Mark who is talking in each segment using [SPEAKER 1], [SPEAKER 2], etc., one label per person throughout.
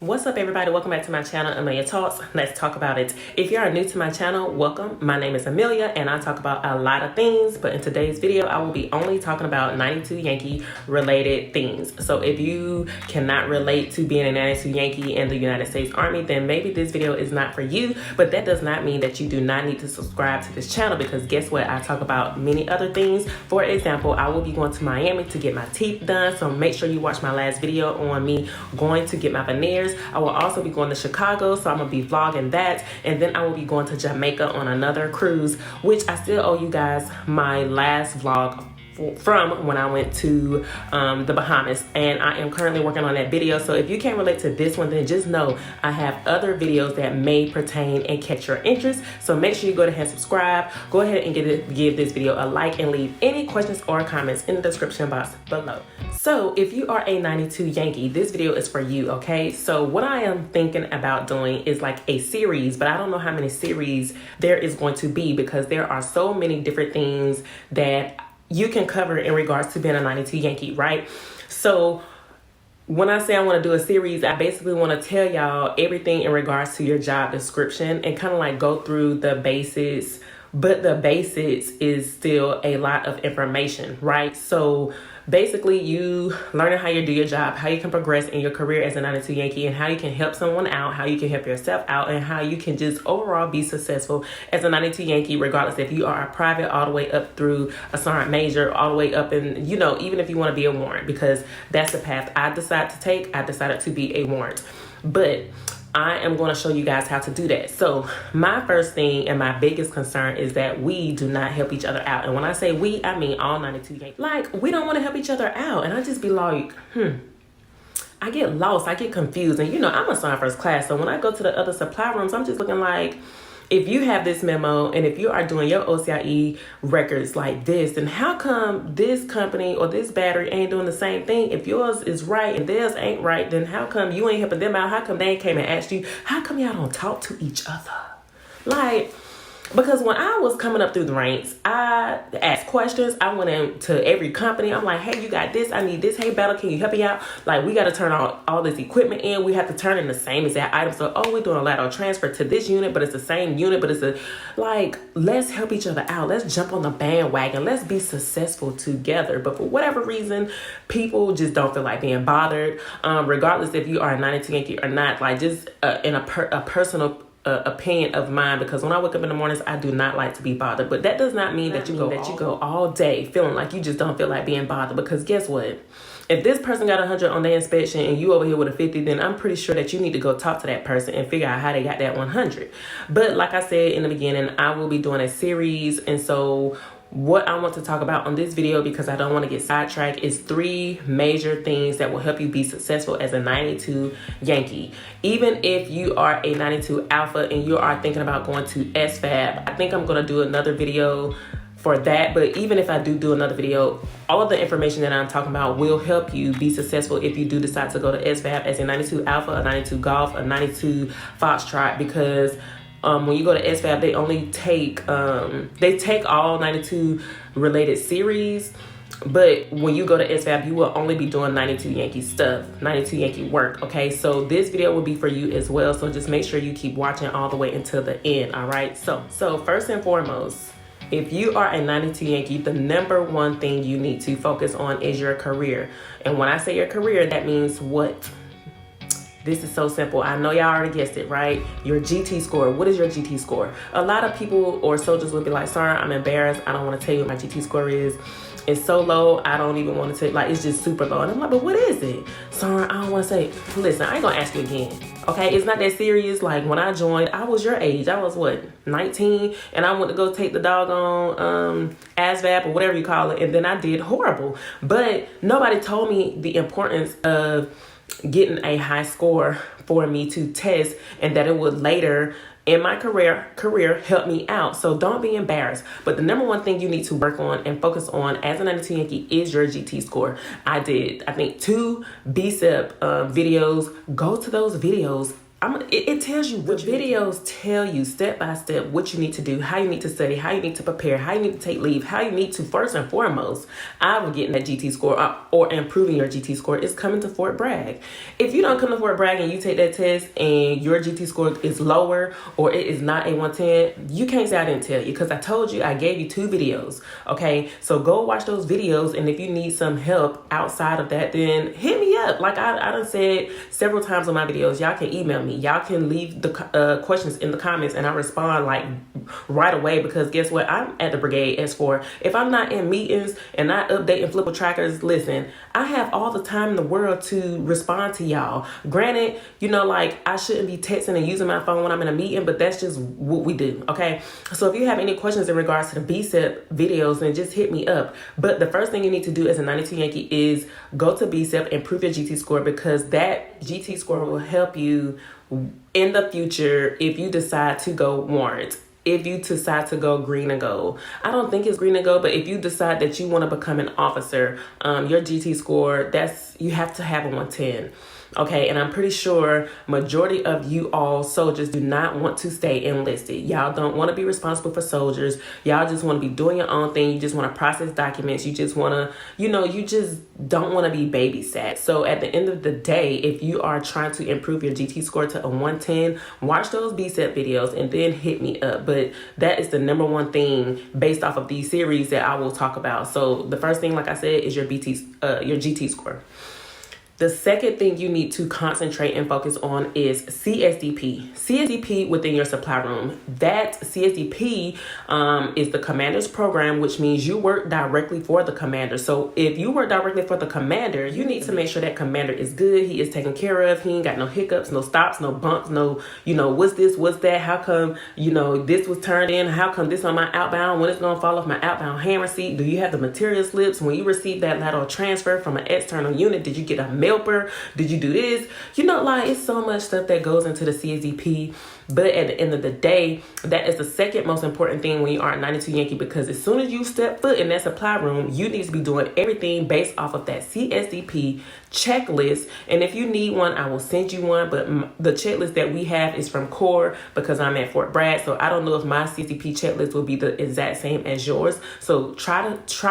[SPEAKER 1] What's up, everybody? Welcome back to my channel, Amelia Talks. Let's talk about it. If you are new to my channel, welcome. My name is Amelia and I talk about a lot of things, but in today's video I will be only talking about 92 Yankee related things. So if you cannot relate to being a 92 Yankee in the United States Army, then maybe this video is not for you, but that does not mean that you do not need to subscribe to this channel, because guess what? I talk about many other things. For example, I will be going to Miami to get my teeth done, so make sure you watch my last video on me going to get my veneers. I will also be going to Chicago, so I'm gonna be vlogging that, and then I will be going to Jamaica on another cruise, which I still owe you guys my last vlog from when I went to the Bahamas, and I am currently working on that video. So if you can't relate to this one, then just know I have other videos that may pertain and catch your interest. So make sure you go ahead and subscribe, go ahead and give this video a like, and leave any questions or comments in the description box below. So if you are a 92 Yankee, this video is for you, okay? So what I am thinking about doing is like a series, but I don't know how many series there is going to be, because there are so many different things that you can cover in regards to being a 92 Yankee, right? So when I say I want to do a series, I basically want to tell y'all everything in regards to your job description and kind of like go through the basics, but the basics is still a lot of information, right? So basically you learning how you do your job, how you can progress in your career as a 92 Yankee, and how you can help someone out, how you can help yourself out, and how you can just overall be successful as a 92 Yankee, regardless if you are a private all the way up through a sergeant major, all the way up, and you know, even if you want to be a warrant, because that's the path I decided to take. I decided to be a warrant, but I am going to show you guys how to do that. So my first thing and my biggest concern is that we do not help each other out. And when I say we, I mean all 92 Yankees. Like, we don't want to help each other out. And I just be like, I get lost. I get confused. And you know, I'm a sergeant first class. So when I go to the other supply rooms, I'm just looking like, if you have this memo and if you are doing your OCIE records like this, then how come this company or this battery ain't doing the same thing? If yours is right and theirs ain't right, then how come you ain't helping them out? How come they ain't came and asked you? How come y'all don't talk to each other? Like, because when I was coming up through the ranks, I asked questions. I went into every company. I'm like, hey, you got this. I need this. Hey, Battle, can you help me out? Like, we got to turn all this equipment in. We have to turn in the same exact item. So, oh, we're doing a lateral transfer to this unit, but it's the same unit, but it's like, let's help each other out. Let's jump on the bandwagon. Let's be successful together. But for whatever reason, people just don't feel like being bothered, regardless if you are a 92 Yankee or not. Like, just in a personal opinion of mine, because when I wake up in the mornings, I do not like to be bothered. But that does not mean that you go all day feeling like you just don't feel like being bothered, because guess what? If this person got 100 on their inspection and you over here with a 50, then I'm pretty sure that you need to go talk to that person and figure out how they got that 100. But like I said in the beginning, I will be doing a series, and so what I want to talk about on this video, because I don't want to get sidetracked, is 3 major things that will help you be successful as a 92 Yankee. Even if you are a 92 Alpha and you are thinking about going to SFAB, I think I'm going to do another video for that. But even if I do another video, all of the information that I'm talking about will help you be successful if you do decide to go to SFAB as a 92 Alpha, a 92 Golf, a 92 Foxtrot, because when you go to SFAB, they only take all 92 related series. But when you go to SFAB, you will only be doing 92 Yankee stuff, 92 Yankee work, okay? So this video will be for you as well. So just make sure you keep watching all the way until the end, all right? So first and foremost, if you are a 92 Yankee, the number one thing you need to focus on is your career. And when I say your career, that means what? This is so simple. I know y'all already guessed it, right? Your GT score. What is your GT score? A lot of people or soldiers will be like, sorry, I'm embarrassed. I don't want to tell you what my GT score is. It's so low, I don't even want to tell, like, it's just super low. And I'm like, but what is it? Sorry, I don't want to say. Listen, I ain't going to ask you again, okay? It's not that serious. Like, when I joined, I was your age. I was, what, 19? And I went to go take the doggone ASVAB or whatever you call it. And then I did horrible. But nobody told me the importance of getting a high score for me to test, and that it would later in my career help me out. So don't be embarrassed. But the number one thing you need to work on and focus on as a 92 Yankee is your GT score. I did, I think, 2 BSEP videos. Go to those videos it tells you what videos tell you step by step what you need to do, how you need to study, how you need to prepare, how you need to take leave, how you need to, first and foremost, I'm getting that GT score or improving your GT score is coming to Fort Bragg. If you don't come to Fort Bragg and you take that test and your GT score is lower or it is not a 110, you can't say I didn't tell you, because I told you, I gave you 2 videos. Okay, so go watch those videos, and if you need some help outside of that, then hit me up. Like I done said several times on my videos, y'all can email me. Y'all can leave the questions in the comments, and I respond like right away, because guess what? I'm at the brigade S4. If I'm not in meetings and not updating Flipper trackers, listen, I have all the time in the world to respond to y'all. Granted, like I shouldn't be texting and using my phone when I'm in a meeting, but that's just what we do. Okay, so if you have any questions in regards to the BSEP videos, then just hit me up. But the first thing you need to do as a 92 Yankee is go to BSEP, improve your GT score, because that GT score will help you in the future if you decide to go warrant. If you decide to go green and gold, I don't think it's green and gold, but if you decide that you want to become an officer, your GT score, you have to have a 110. Okay, and I'm pretty sure majority of you all soldiers do not want to stay enlisted. Y'all don't want to be responsible for soldiers. Y'all just want to be doing your own thing. You just want to process documents. You just want to, you just don't want to be babysat. So at the end of the day, if you are trying to improve your GT score to a 110, watch those BSEP videos and then hit me up. But that is the number one thing based off of these series that I will talk about. So the first thing, like I said, is your GT score. The second thing you need to concentrate and focus on is CSDP. CSDP within your supply room. That CSDP is the commander's program, which means you work directly for the commander. So if you work directly for the commander, you need to make sure that commander is good. He is taken care of. He ain't got no hiccups, no stops, no bumps, no, what's this, what's that? How come, this was turned in? How come this on my outbound? When it's going to fall off my outbound hand receipt? Do you have the material slips? When you receive that lateral transfer from an external unit, did you get a mail? Did you do this? It's so much stuff that goes into the CSDP. But at the end of the day, that is the second most important thing when you are a 92 Yankee, because as soon as you step foot in that supply room, you need to be doing everything based off of that CSDP checklist. And if you need one, I will send you one. But the checklist that we have is from Core, because I'm at Fort Bragg. So I don't know if my CSDP checklist will be the exact same as yours. So try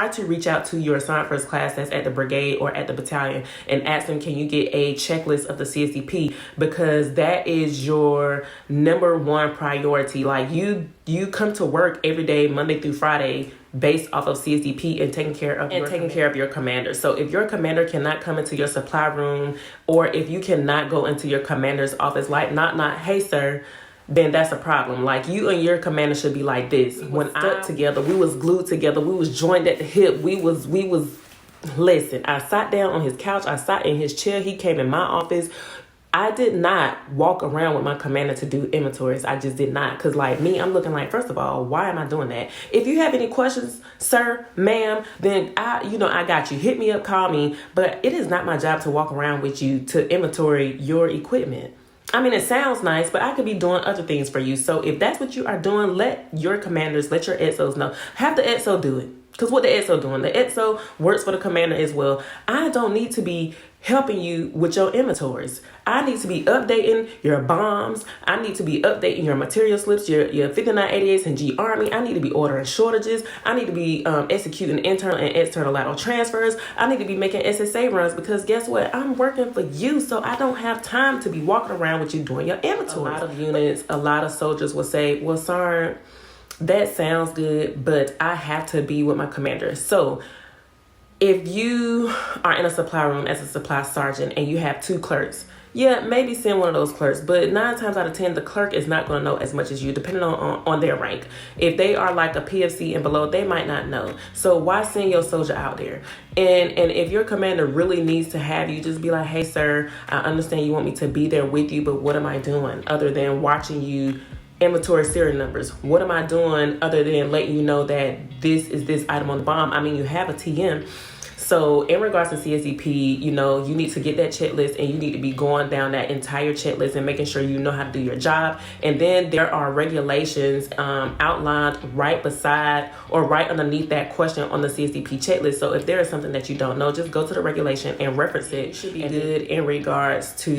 [SPEAKER 1] to reach out to your assigned first class that's at the brigade or at the battalion and ask them, can you get a checklist of the CSDP? Because that is your number one priority. Like you come to work every day, Monday through Friday, based off of CSDP and taking care of your commander. So if your commander cannot come into your supply room, or if you cannot go into your commander's office, like not, hey sir, then that's a problem. Like you and your commander should be like this. When I stuck together, we was glued together, we was joined at the hip, we was listen, I sat down on his couch, I sat in his chair, he came in my office. I did not walk around with my commander to do inventories. I just did not. Because like me, I'm looking like, first of all, why am I doing that? If you have any questions, sir, ma'am, then I got you. Hit me up, call me. But it is not my job to walk around with you to inventory your equipment. I mean, it sounds nice, but I could be doing other things for you. So if that's what you are doing, let your commanders, let your EXOs know. Have the EXO do it. Because what the EXO doing? The EXO works for the commander as well. I don't need to be helping you with your inventories. I need to be updating your bombs. I need to be updating your material slips, your 5988s and G Army. I need to be ordering shortages. I need to be executing internal and external lateral transfers. I need to be making SSA runs, because guess what? I'm working for you, so I don't have time to be walking around with you doing your inventory. A lot of units, a lot of soldiers will say, well, Sergeant, that sounds good, but I have to be with my commander. So if you are in a supply room as a supply sergeant and you have 2 clerks, yeah, maybe send one of those clerks. But 9 times out of 10, the clerk is not going to know as much as you, depending on their rank. If they are like a PFC and below, they might not know. So why send your soldier out there? And if your commander really needs to have you, just be like, hey, sir, I understand you want me to be there with you, but what am I doing other than watching you inventory serial numbers? What am I doing other than letting you know that this is this item on the bomb? I mean, you have a TM. So in regards to CSDP, you know, you need to get that checklist and you need to be going down that entire checklist and making sure you know how to do your job. And then there are regulations outlined right beside or right underneath that question on the CSDP checklist. So if there is something that you don't know, just go to the regulation and reference it. You should be good in regards to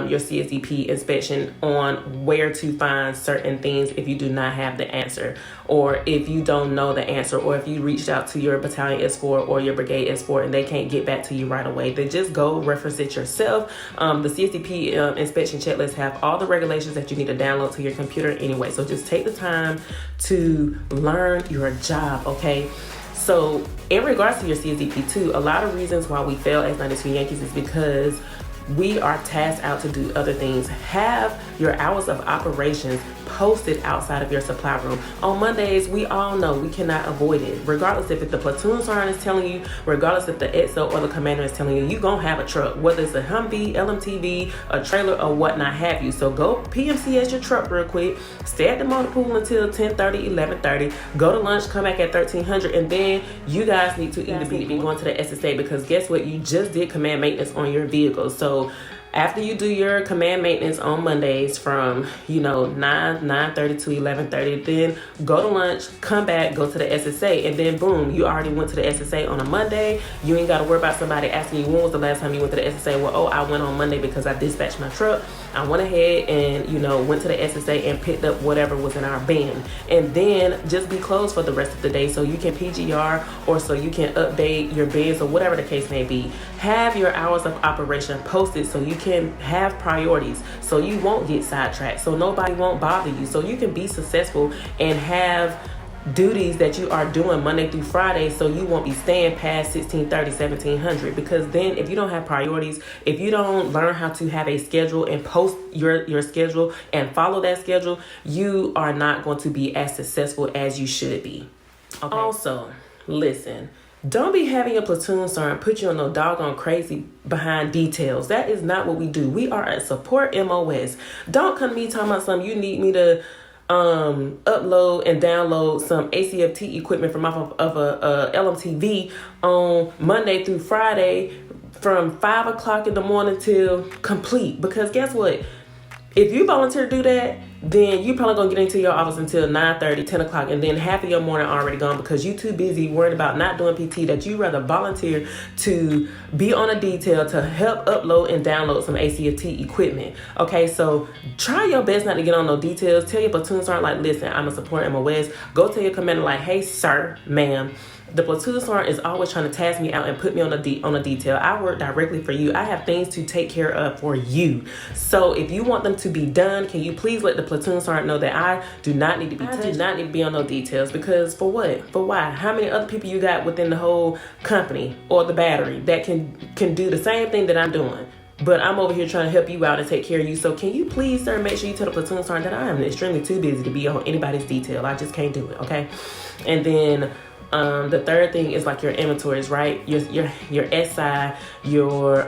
[SPEAKER 1] your CSDP inspection on where to find certain things if you do not have the answer, or if you don't know the answer, or if you reached out to your battalion S4 or your brigade S4 and they can't get back to you right away, then just go reference it yourself. The CSDP inspection checklist have all the regulations that you need to download to your computer anyway. So just take the time to learn your job, okay? So in regards to your CSDP too, a lot of reasons why we fail as 92 Yankees is because we are tasked out to do other things. Have your hours of operations posted outside of your supply room. On Mondays, we all know we cannot avoid it. Regardless if the platoon sergeant is telling you, regardless if the EXO or the commander is telling you, you're going to have a truck, whether it's a Humvee, LMTV, a trailer, or whatnot have you. So go PMCS your truck real quick, stay at the motor pool until 10:30, 11:30, go to lunch, come back at 1300, and then you guys need to either be going to the SSA, because guess what? You just did command maintenance on your vehicle. So after you do your command maintenance on Mondays from, 9:30 to 11:30, then go to lunch, come back, go to the SSA, and then boom, you already went to the SSA on a Monday. You ain't got to worry about somebody asking you, when was the last time you went to the SSA? Well, I went on Monday because I dispatched my truck. I went ahead and, went to the SSA and picked up whatever was in our bin. And then just be closed for the rest of the day so you can PGR or so you can update your bins or whatever the case may be. Have your hours of operation posted so you can have priorities, so you won't get sidetracked, so nobody won't bother you, so you can be successful and have duties that you are doing Monday through Friday, so you won't be staying past 16:30, 1700. Because then if you don't have priorities, if you don't learn how to have a schedule and post your schedule and follow that schedule, you are not going to be as successful as you should be. Okay. Also, listen, don't be having your platoon sergeant put you on no doggone crazy behind details. That is not what we do. We are a support MOS. Don't come to me talking about something you need me to upload and download some ACFT equipment from off of a LMTV on Monday through Friday from 5 o'clock in the morning till complete. Because guess what? If you volunteer to do that, then you probably gonna get into your office until 9:30, 10 o'clock, and then half of your morning already gone because you too busy worried about not doing PT that you rather volunteer to be on a detail to help upload and download some ACFT equipment. Okay, so try your best not to get on no details. Tell your platoon sergeant, like, listen, I'm a support MOS. Go tell your commander, like, hey, sir, ma'am, the platoon sergeant is always trying to task me out and put me on a detail. I work directly for you. I have things to take care of for you. So if you want them to be done, can you please let the platoon sergeant know that I do not need to be touched, do not need to be on no details. Because for what? For why? How many other people you got within the whole company or the battery that can do the same thing that I'm doing? But I'm over here trying to help you out and take care of you. So can you please, sir, make sure you tell the platoon sergeant that I am extremely too busy to be on anybody's detail. I just can't do it, okay? And then the third thing is like your inventories, right? Your SI, your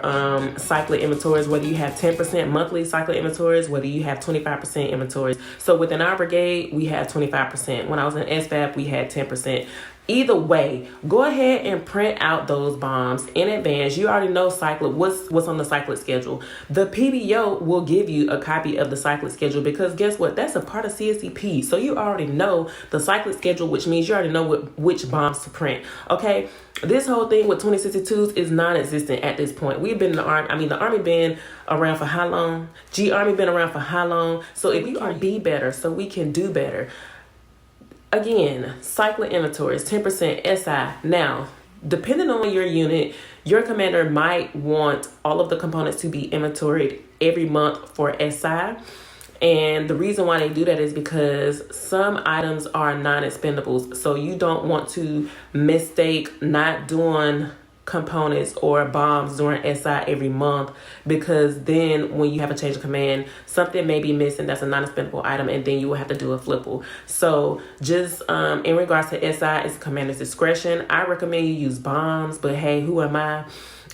[SPEAKER 1] cyclic inventories, whether you have 10% monthly cyclic inventories, whether you have 25% inventories. So within our brigade, we have 25%. When I was in SFAP, we had 10%. Either way, go ahead and print out those bombs in advance. You already know cyclic, what's on the cyclic schedule. The PBO will give you a copy of the cyclic schedule because guess what? That's a part of CSDP. So you already know the cyclic schedule, which means you already know which bombs to print. Okay? This whole thing with 2062s is non-existent at this point. We've been in the Army. I mean, the Army been around for how long? Army been around for how long? So if we can be better, so we can do better. Again, cyclic inventories, 10% SI. Now, depending on your unit, your commander might want all of the components to be inventoried every month for SI. And the reason why they do that is because some items are non-expendables. So you don't want to mistake not doing components or bombs during SI every month, because then when you have a change of command, something may be missing that's a non-expendable item, and then you will have to do a flipple. So just in regards to SI, it's commander's discretion. I recommend you use bombs, but hey, who am I?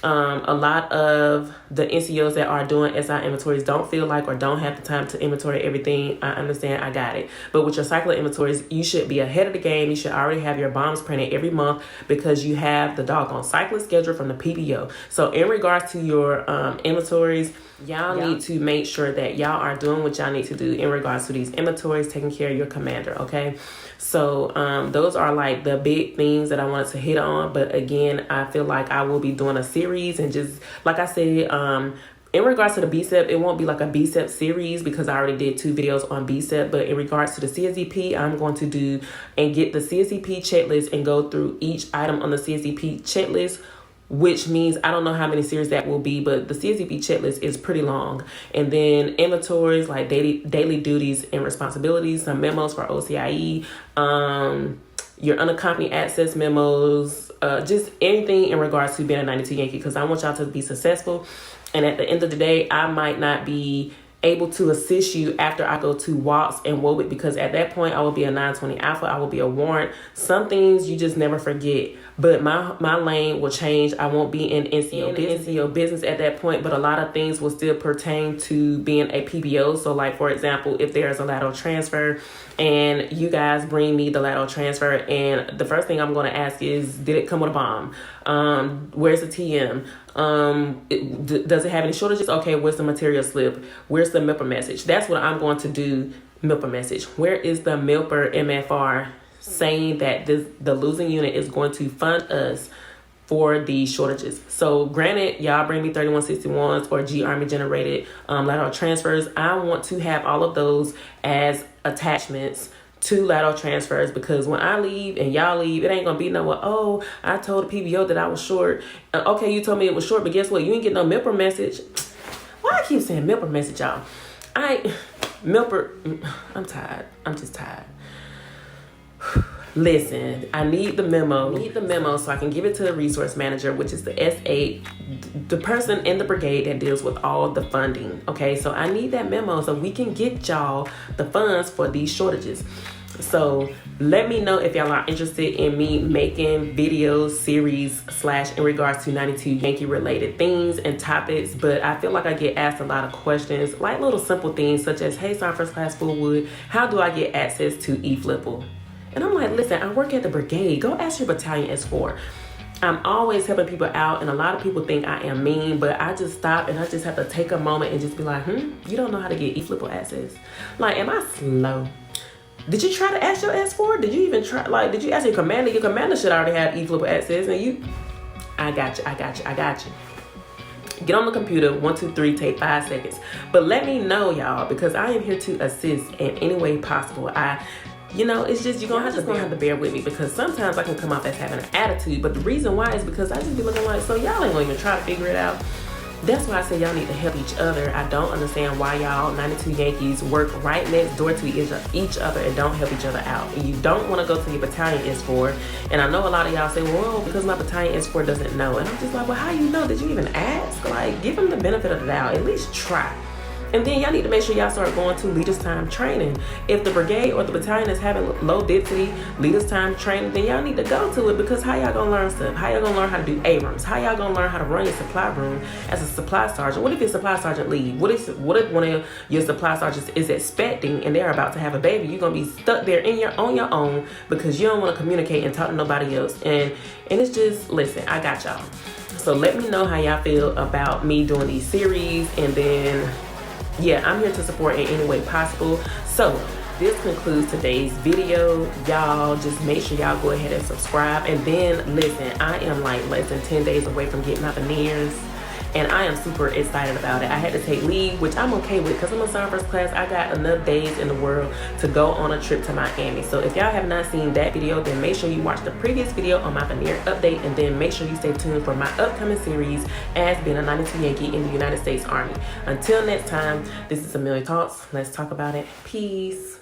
[SPEAKER 1] A lot of the NCOs that are doing SI inventories don't feel like or don't have the time to inventory everything. I understand, I got it. But with your cycler inventories, you should be ahead of the game. You should already have your bombs printed every month because you have the doggone cycler schedule from the PBO. So in regards to your inventories, y'all need to make sure that y'all are doing what y'all need to do in regards to these inventories, taking care of your commander, okay? So those are like the big things that I wanted to hit on. But again, I feel like I will be doing a series and just, like I said, in regards to the BCEP, it won't be like a BCEP series because I already did 2 videos on BCEP. But in regards to the CSDP, I'm going to do and get the CSDP checklist and go through each item on the CSDP checklist, which means I don't know how many series that will be, but the CSDP checklist is pretty long. And then inventories like daily duties and responsibilities, some memos for OCIE, your unaccompanied access memos, just anything in regards to being a 92 Yankee, because I want y'all to be successful. And at the end of the day, I might not be able to assist you after I go to WAPS and WOBIT, because at that point I will be a 920 Alpha, I will be a warrant. Some things you just never forget, but my lane will change. I won't be in NCO business at that point, but a lot of things will still pertain to being a PBO. So like, for example, if there's a lateral transfer and you guys bring me the lateral transfer, and the first thing I'm going to ask is, did it come with a bomb? Where's the TM? Does it have any shortages? Okay, where's the material slip? Where's the MILPER message? That's what I'm going to do. MILPER message. Where is the MILPER MFR saying that the losing unit is going to fund us for the shortages? So granted, y'all bring me 3161s or G Army generated lateral transfers. I want to have all of those as attachments to lateral transfers, because when I leave and y'all leave, it ain't gonna be no, well, oh, I told the PBO that I was short. Okay, you told me it was short, but guess what? You ain't get no MILPER message. Why I keep saying MILPER message, y'all? MILPER, I'm tired. I'm just tired. Listen, I need the memo so I can give it to the resource manager, which is the S8, the person in the brigade that deals with all the funding. Okay, so I need that memo so we can get y'all the funds for these shortages. So let me know if y'all are interested in me making videos, series / in regards to 92 Yankee related things and topics. But I feel like I get asked a lot of questions, like little simple things such as, hey, Sergeant First Class Fullwood, how do I get access to eFlipple? And I'm like, listen, I work at the brigade. Go ask your battalion S4. I'm always helping people out, and a lot of people think I am mean, but I just stop and I just have to take a moment and just be like, you don't know how to get eFlipple access? Like, am I slow? Did you try to ask your S4? Did you even try, like, did you ask your commander? Your commander should already have eFlipple access, and I got you. Get on the computer, 1, 2, 3, take 5 seconds. But let me know, y'all, because I am here to assist in any way possible. It's just, you're gonna have to bear with me, because sometimes I can come off as having an attitude, but the reason why is because I just be looking like, so y'all ain't gonna even try to figure it out. That's why I say y'all need to help each other. I don't understand why y'all 92 Yankees work right next door to each other and don't help each other out. And you don't want to go to your battalion S4. And I know a lot of y'all say, well, because my battalion S4 doesn't know. And I'm just like, well, how you know? Did you even ask? Like, give them the benefit of the doubt. At least try. And then y'all need to make sure y'all start going to leaders time training. If the brigade or the battalion is having low density leaders time training, then y'all need to go to it, because how y'all gonna learn stuff? How y'all gonna learn how to do Abrams? How y'all gonna learn how to run your supply room as a supply sergeant? What if your supply sergeant leave? What if one of your supply sergeants is expecting and they're about to have a baby? You're gonna be stuck there on your own because you don't want to communicate and talk to nobody else. And it's just, listen, I got y'all. So let me know how y'all feel about me doing these series, and then yeah, I'm here to support in any way possible. So this concludes today's video. Y'all just make sure y'all go ahead and subscribe. And then listen, I am like less than 10 days away from getting my veneers, and I am super excited about it. I had to take leave, which I'm okay with, because I'm a Sergeant First Class. I got enough days in the world to go on a trip to Miami. So if y'all have not seen that video, then make sure you watch the previous video on my veneer update, and then make sure you stay tuned for my upcoming series as being a 92 Yankee in the United States Army. Until next time, this is Amelia Talks. Let's talk about it. Peace.